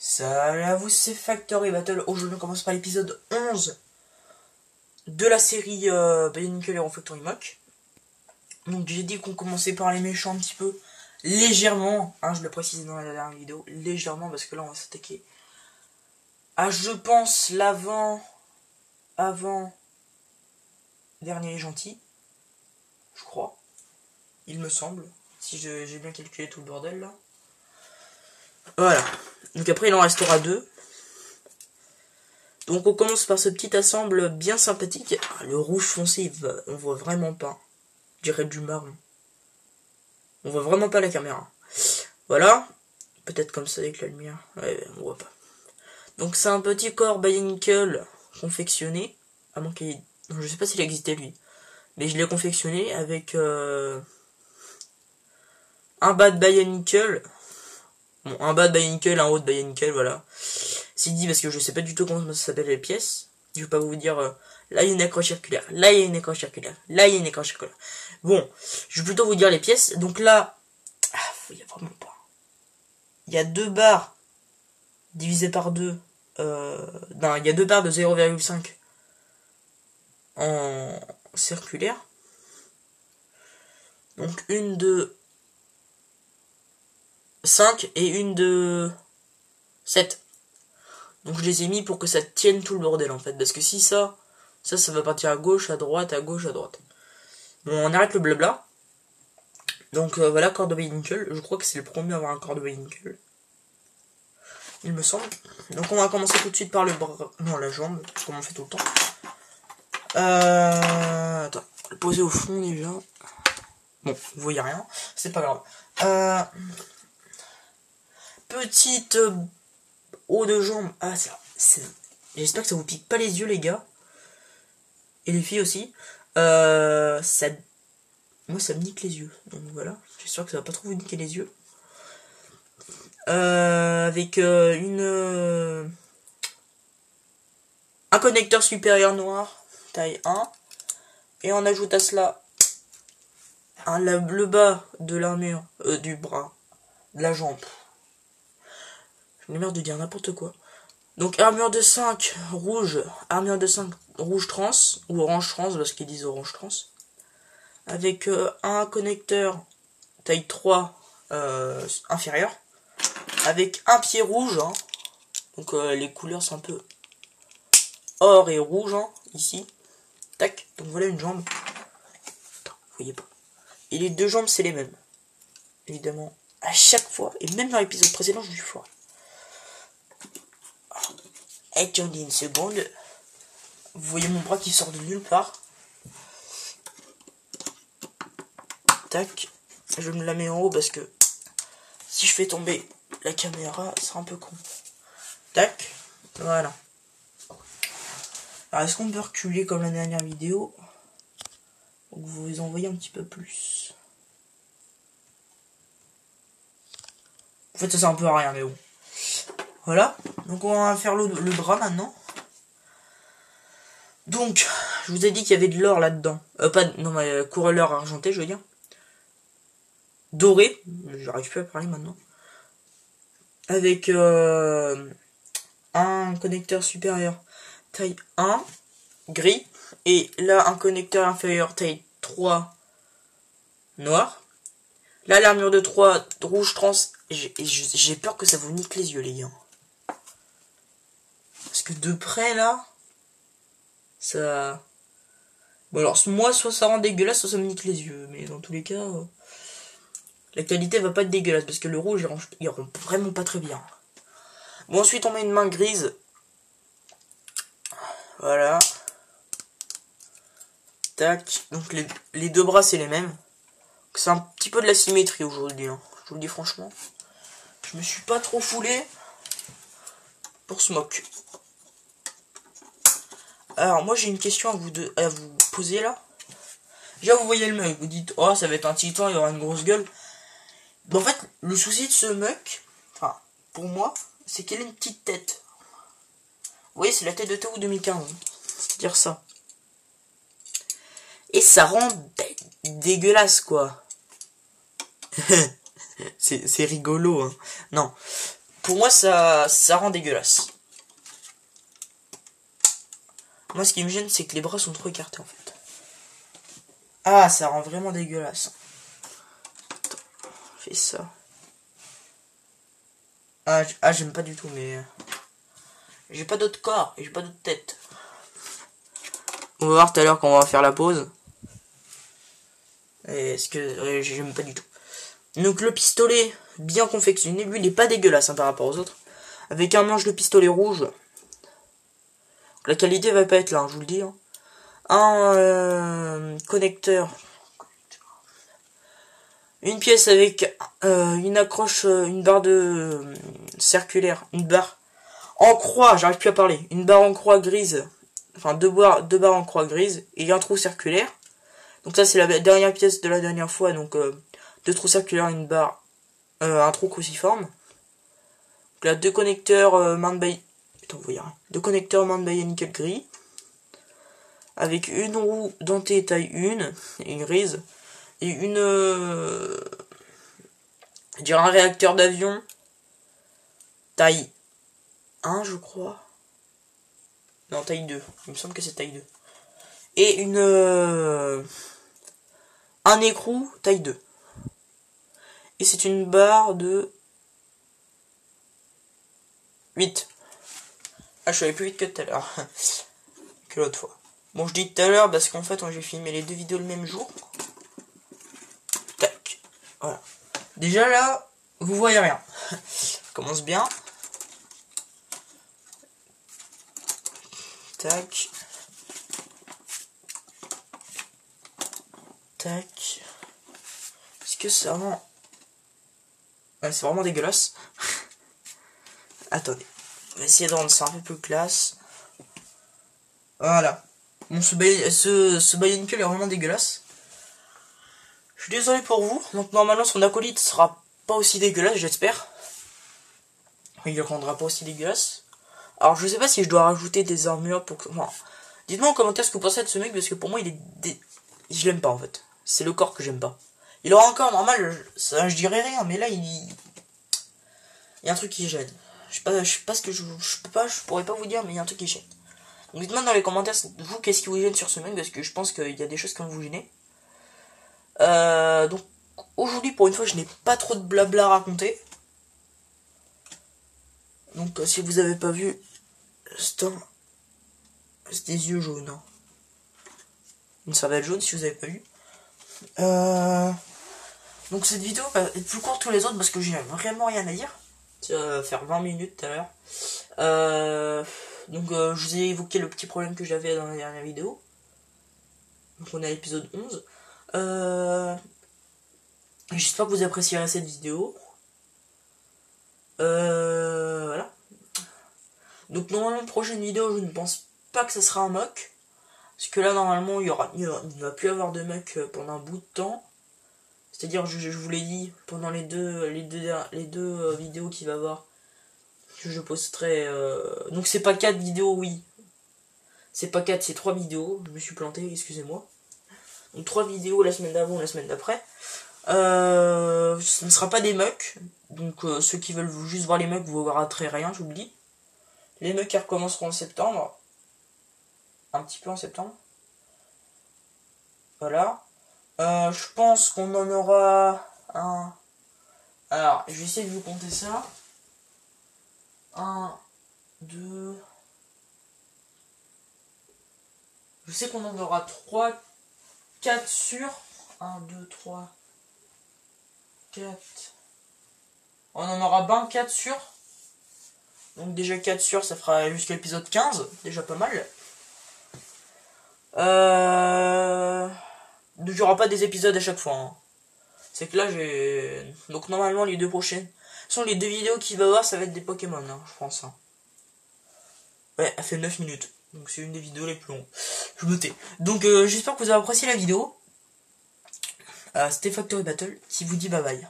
Salut à vous, c'est Factory Battle. Aujourd'hui on commence par l'épisode 11 de la série Bionicle Hero Factory Mock. Donc j'ai dit qu'on commençait par les méchants un petit peu légèrement, hein, je le précisais dans la dernière vidéo, légèrement parce que là on va s'attaquer à, je pense, avant dernier gentil, je crois, il me semble, si j'ai bien calculé tout le bordel là. Voilà, donc après il en restera 2. Donc on commence par ce petit ensemble bien sympathique. Le rouge foncé, on voit vraiment pas. Je dirais du marron. On voit vraiment pas la caméra. Voilà. Peut-être comme ça avec la lumière. Ouais, on voit pas. Donc c'est un petit corps Bionicle confectionné. À moins qu'il... Non, je sais pas s'il existait lui. Mais je l'ai confectionné avec un bas de Bionicle. Bon, un bas de Bionicle, un haut de Bionicle, voilà. C'est dit parce que je sais pas du tout comment ça s'appelle les pièces. Je vais pas vous dire là il y a une accroche circulaire, là il y a une accroche circulaire, là il y a une accroche circulaire. Bon, je vais plutôt vous dire les pièces. Donc là, il y a vraiment pas. Il y a 2 barres divisées par 2. Non, il y a 2 barres de 0,5 en circulaire. Donc une de 5 et une de 7. Donc je les ai mis pour que ça tienne tout le bordel en fait. Parce que si ça va partir à gauche, à droite, à gauche, à droite. Bon, on arrête le blabla. Donc voilà, corps de Bionicle. Je crois que c'est le premier à avoir un corps de Bionicle. Il me semble. Donc on va commencer tout de suite par le bras. Non, la jambe, comme on fait tout le temps. Attends, le poser au fond déjà. Bon, vous voyez rien, c'est pas grave. Petite haut de jambe. Ah, j'espère que ça vous pique pas les yeux, les gars. Et les filles aussi. Moi, ça me nique les yeux. Donc voilà. J'espère que ça va pas trop vous niquer les yeux. Avec un connecteur supérieur noir, taille 1. Et on ajoute à cela le bas de l'armure, du bras, de la jambe. J'en ai marre de dire n'importe quoi. Donc armure de 5 rouge, armure de 5 rouge trans, ou orange trans, parce qu'ils disent orange trans. Avec un connecteur taille 3 inférieur. Avec un pied rouge, hein. Donc les couleurs sont un peu or et rouge, hein, ici. Tac, donc voilà une jambe. Attends, vous voyez pas. Et les 2 jambes, c'est les mêmes. Évidemment, à chaque fois, et même dans l'épisode précédent, je me suis foiré. Attendez une seconde. Vous voyez mon bras qui sort de nulle part. Tac. Je me la mets en haut parce que si je fais tomber la caméra, ce sera un peu con. Tac. Voilà. Alors, est-ce qu'on peut reculer comme la dernière vidéo? Donc, vous en voyez un petit peu plus. En fait, ça sert un peu à rien, mais bon. Voilà. Donc, on va faire le bras maintenant. Donc, je vous ai dit qu'il y avait de l'or là-dedans. Coureur argenté, je veux dire. Doré. J'arrive plus à parler maintenant. Avec un connecteur supérieur taille 1, gris. Et là, un connecteur inférieur taille 3, noir. Là, l'armure de 3, rouge trans. J'ai peur que ça vous nique les yeux, les gars. Parce que de près, là, ça... Bon, alors, moi, soit ça rend dégueulasse, soit ça me nique les yeux. Mais dans tous les cas, la qualité va pas être dégueulasse. Parce que le rouge, il rend vraiment pas très bien. Bon, ensuite, on met une main grise. Voilà. Tac. Donc, les 2 bras, c'est les mêmes. C'est un petit peu de la symétrie aujourd'hui, hein. Je vous le dis franchement. Je me suis pas trop foulé pour ce mock. Alors, moi, j'ai une question à vous poser, là. Déjà, vous voyez le mug. Vous dites, oh, ça va être un titan, il y aura une grosse gueule. Mais en fait, le souci de ce mug, enfin, pour moi, c'est qu'il a une petite tête. Vous voyez, c'est la tête de Théo 2015. C'est-à-dire ça. Et ça rend dégueulasse, quoi. C'est rigolo, hein. Non. pour moi, ça rend dégueulasse. Moi, ce qui me gêne, c'est que les bras sont trop écartés, en fait. Ah, ça rend vraiment dégueulasse. Attends, fais ça. Ah, j'aime pas du tout, mais... J'ai pas d'autre corps, et j'ai pas d'autre tête. On va voir tout à l'heure quand on va faire la pause. Et ce que j'aime pas du tout. Donc le pistolet bien confectionné, lui il est pas dégueulasse hein, par rapport aux autres. Avec un manche de pistolet rouge. La qualité va pas être là, hein, je vous le dis. Hein. Un connecteur. Une pièce avec une accroche, une barre de circulaire, une barre en croix, j'arrive plus à parler. Une barre en croix grise, enfin deux barres en croix grise et un trou circulaire. Donc ça c'est la dernière pièce de la dernière fois, donc deux trous circulaires, une barre, un trou cruciforme. Donc là deux connecteurs mount by, putain vous voyez rien. Deux connecteurs mount by nickel gris, avec une roue dentée taille 1 et grise et une, je dirais un réacteur d'avion taille 1 je crois. Non taille 2, il me semble que c'est taille 2. Et une un écrou taille 2. Et c'est une barre de 8. Ah, je suis allé plus vite que tout à l'heure. Que l'autre fois. Bon, je dis tout à l'heure parce qu'en fait, j'ai filmé les deux vidéos le même jour. Tac. Voilà. Déjà là, vous voyez rien. Ça commence bien. Tac. Tac. Est-ce que ça rend... Ouais, c'est vraiment dégueulasse. Attendez. On va essayer de rendre ça un peu plus classe. Voilà. Bon, ce Bionicle est vraiment dégueulasse. Je suis désolé pour vous. Donc normalement son acolyte sera pas aussi dégueulasse, j'espère. Il le rendra pas aussi dégueulasse. Alors je sais pas si je dois rajouter des armures pour que... Enfin, dites-moi en commentaire ce que vous pensez de ce mec, parce que pour moi il est... Je l'aime pas en fait. C'est le corps que j'aime pas. Il aura un corps normal, ça, je dirais rien, mais là il y a un truc qui gêne. Je sais pas ce que je pourrais pas vous dire, mais il y a un truc qui gêne. Donc dites-moi dans les commentaires, vous, qu'est-ce qui vous gêne sur ce mec, parce que je pense qu'il y a des choses qui vont vous gêner. Donc aujourd'hui, pour une fois, je n'ai pas trop de blabla à raconter. Donc si vous avez pas vu, c'est des yeux jaunes. Hein. Une cervelle jaune, si vous avez pas vu. Donc cette vidéo va être plus courte que les autres, parce que j'ai vraiment rien à dire. Ça va faire 20 minutes tout à l'heure. Donc je vous ai évoqué le petit problème que j'avais dans la dernière vidéo. Donc on est à l'épisode 11. J'espère que vous apprécierez cette vidéo. Voilà. Donc normalement prochaine vidéo, je ne pense pas que ça sera un mock. Parce que là normalement il ne va plus avoir de mock pendant un bout de temps. C'est-à-dire je vous l'ai dit pendant les deux vidéos qu'il va y avoir. Que je posterai. Donc c'est pas 4 vidéos, oui. C'est pas 4, c'est 3 vidéos. Je me suis planté, excusez-moi. Donc 3 vidéos la semaine d'avant, la semaine d'après. Ce ne sera pas des mucks. Donc ceux qui veulent juste voir les mucks, vous raterez rien, je vous le dis. Les mucks qui recommenceront en septembre. Un petit peu en septembre. Voilà. Je pense qu'on en aura un. Alors, je vais essayer de vous compter ça. 1, 2. Je sais qu'on en aura 3, 4 sur. 1, 2, 3, 4. On en aura 24 sur. Donc déjà 4 sur, ça fera jusqu'à l'épisode 15. Déjà pas mal. Il n'y aura pas des épisodes à chaque fois. Hein. C'est que là, j'ai... Donc normalement, les deux prochaines... sont les deux vidéos qu'il va y avoir, ça va être des Pokémon, hein, je pense. Hein. Ouais, elle fait 9 minutes. Donc c'est une des vidéos les plus longues. Je me tais. Donc j'espère que vous avez apprécié la vidéo. C'était Factory Battle qui vous dit bye bye.